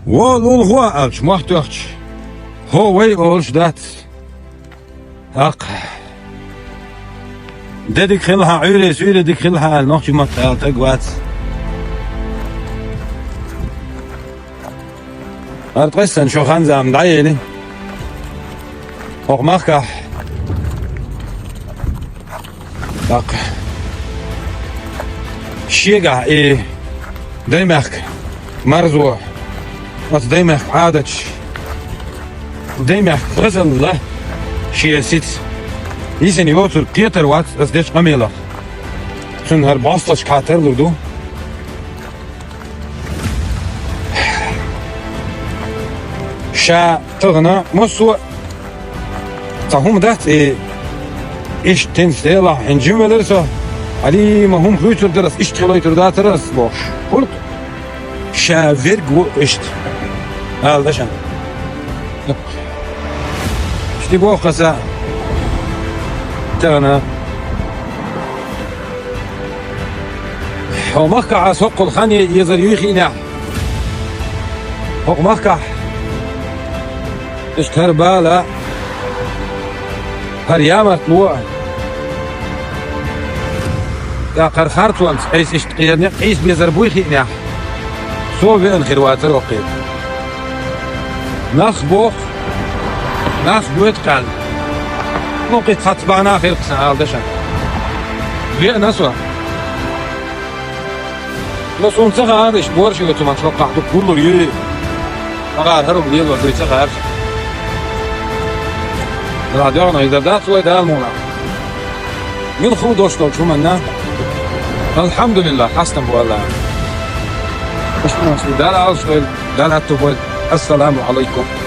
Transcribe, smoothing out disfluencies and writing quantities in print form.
Wol ol hua alç muhtaç. Hovay olç dat. Hak. Dedik khilha öyle söyledik khilha nohçumat taqvat. Arkadaşlar şu hanzam dayeli. Okmakka. Bak. Şiga demek marzu. Wat demek adet. Demek غزل شيء سيت يسني وتر بيتر وات أصدق قميلة شن هالباصلش كاتر لودو شا تغنى مسوا تهم دات إيش تنسيلا إن جملة علي ما هم خيوتر درس إيش تلاقي دات درس باش قلت شا فيرج وإيش هذا شان İşte bu kasa تغنى ومقع سوق الخاني يزر يخينا ومقع اشتهر بالا هر يامر طلوع يا قرخارت وانت ايش اشتقيرني ايش بيزر بوي خينا سو بين خيرواتر وقيل نخبوخ ناس بويت قال نوقي تخطبانا خير قسنا هالدشان ليه ناسوا ناسوا نتسخى هادش بورشي وتو ما تلقى حدو كله يلي أغار هرب ليلو دو يتسخى هرش راديونا إذا دات ويد هالمونا من خو دوشتو شو منا الحمد لله حسنا بوالله مش ناسوا دال عالش دال هاتو بويد السلام عليكم